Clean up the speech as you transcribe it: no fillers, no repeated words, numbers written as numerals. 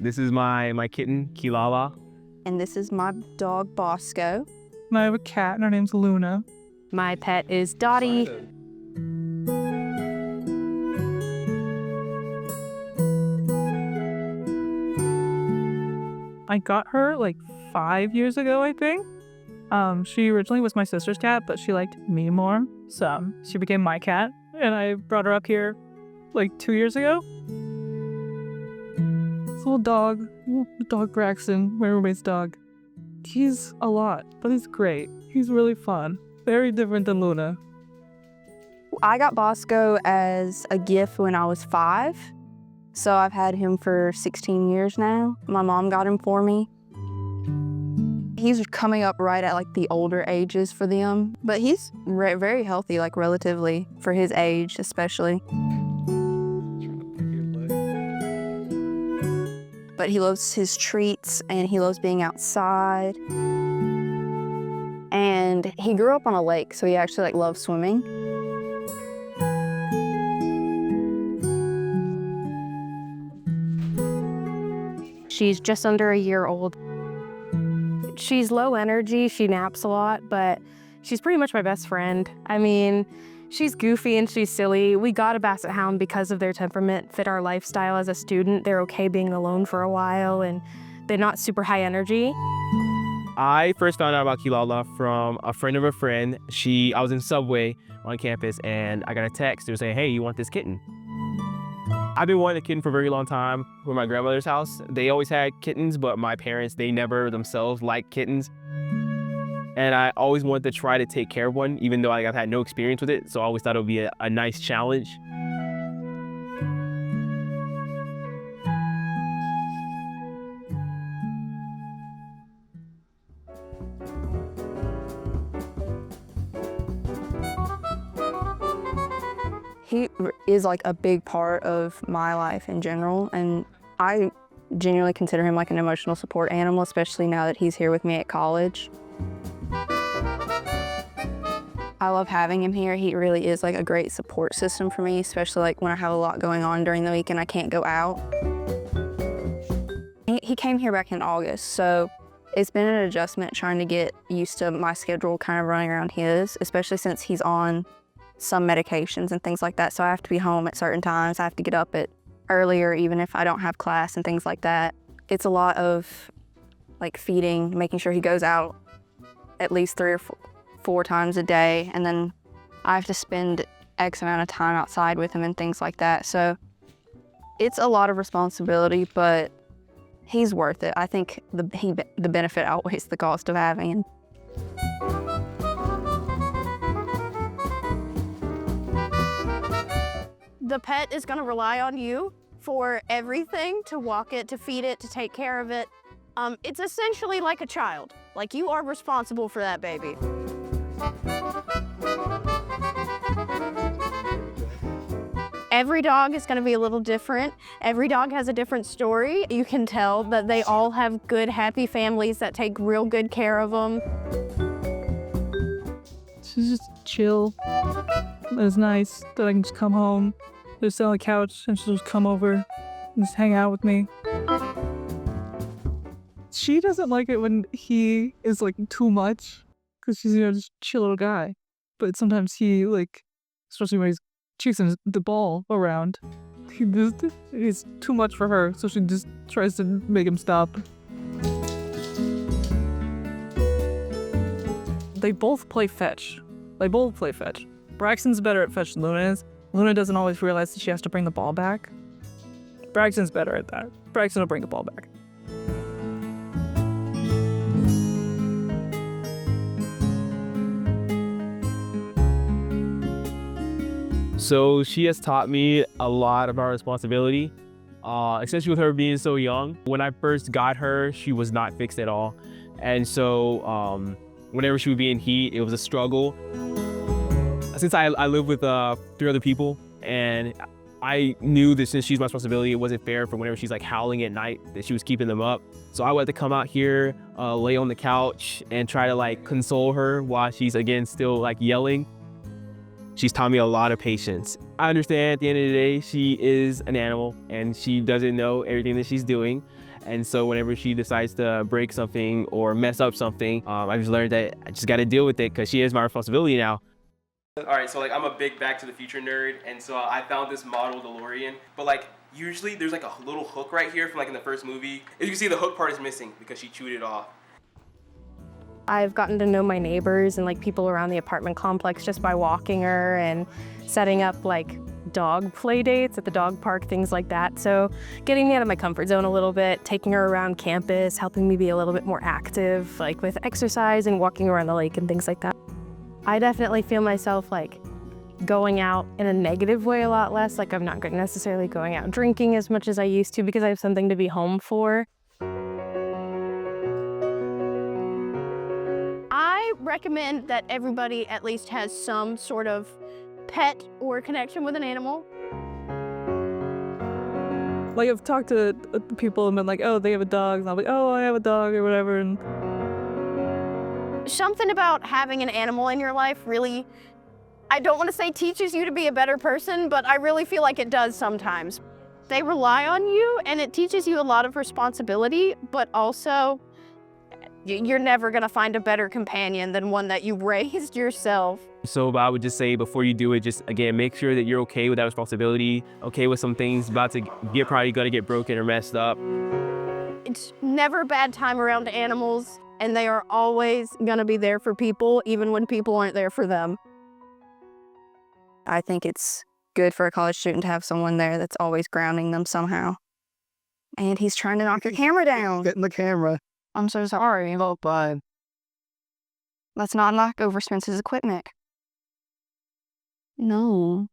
This is my kitten, Kilala. And this is my dog, Bosco. And I have a cat, and her name's Luna. My pet is Dottie. I got her like 5 years ago, I think. She originally was my sister's cat, but she liked me more, so she became my cat, and I brought her up here like 2 years ago. This little dog Braxton, my roommate's dog. He's a lot, but he's great. He's really fun. Very different than Luna. I got Bosco as a gift when I was 5. So I've had him for 16 years now. My mom got him for me. He's coming up right at like the older ages for them, but he's very healthy, like relatively for his age, especially. But he loves his treats and he loves being outside. And he grew up on a lake, so he actually like loves swimming. She's just under a year old. She's low energy, she naps a lot, but she's pretty much my best friend. I mean, she's goofy and she's silly. We got a Basset Hound because of their temperament, fit our lifestyle as a student. They're okay being alone for a while and they're not super high energy. I first found out about Kilala from a friend of a friend. I was in Subway on campus and I got a text. They were saying, hey, you want this kitten? I've been wanting a kitten for a very long time. From my grandmother's house, they always had kittens, but my parents, they never themselves liked kittens. And I always wanted to try to take care of one, even though I've had no experience with it. So I always thought it would be a nice challenge. He is like a big part of my life in general, and I genuinely consider him like an emotional support animal, especially now that he's here with me at college. I love having him here. He really is like a great support system for me, especially like when I have a lot going on during the week and I can't go out. He came here back in August, so it's been an adjustment trying to get used to my schedule kind of running around his, especially since he's on some medications and things like that. So I have to be home at certain times. I have to get up at earlier, even if I don't have class and things like that. It's a lot of like feeding, making sure he goes out at least 3 or 4 times a day. And then I have to spend X amount of time outside with him and things like that. So it's a lot of responsibility, but he's worth it. I think the benefit outweighs the cost of having him. The pet is gonna rely on you for everything, to walk it, to feed it, to take care of it. It's essentially like a child. Like, you are responsible for that baby. Every dog is gonna be a little different. Every dog has a different story. You can tell that they all have good, happy families that take real good care of them. She's just chill. It's nice that I can just come home, just sit on the couch, and she'll just come over and just hang out with me. She doesn't like it when he is like too much, because she's just a chill little guy. But sometimes he like, especially when he's chasing the ball around, he's too much for her, so she just tries to make him stop. They both play fetch. Braxton's better at fetch than Luna is. Luna doesn't always realize that she has to bring the ball back. Braxton's better at that. Braxton will bring the ball back. So she has taught me a lot about responsibility, especially with her being so young. When I first got her, she was not fixed at all. And so whenever she would be in heat, it was a struggle. Since I live with 3 other people, and I knew that since she's my responsibility, it wasn't fair for whenever she's like howling at night that she was keeping them up. So I would have to come out here, lay on the couch and try to like console her while she's again still like yelling. She's taught me a lot of patience. I understand at the end of the day, she is an animal and she doesn't know everything that she's doing. And so whenever she decides to break something or mess up something, I just learned that I just got to deal with it because she is my responsibility now. All right, so like I'm a big Back to the Future nerd, and so I found this model DeLorean, but like usually there's like a little hook right here from like in the first movie. As you can see, the hook part is missing because she chewed it off. I've gotten to know my neighbors and like people around the apartment complex just by walking her and setting up like dog play dates at the dog park, things like that. So getting me out of my comfort zone a little bit, taking her around campus, helping me be a little bit more active, like with exercise and walking around the lake and things like that. I definitely feel myself like going out in a negative way a lot less. Like I'm not necessarily going out drinking as much as I used to because I have something to be home for. I recommend that everybody at least has some sort of pet or connection with an animal. Like I've talked to people and been like, oh, they have a dog, and I'm like, oh, I have a dog or whatever, and Something about having an animal in your life really, I don't want to say teaches you to be a better person, but I really feel like it does sometimes. They rely on you and it teaches you a lot of responsibility, but also you're never going to find a better companion than one that you raised yourself. So I would just say before you do it, just again, make sure that you're okay with that responsibility, okay with some things about to get probably gonna get broken or messed up. It's never a bad time around animals, and they are always going to be there for people, even when people aren't there for them. I think it's good for a college student to have someone there that's always grounding them somehow. And he's trying to knock your camera down. Getting the camera. I'm so sorry. Oh, fine. Let's not knock over Spence's equipment. No.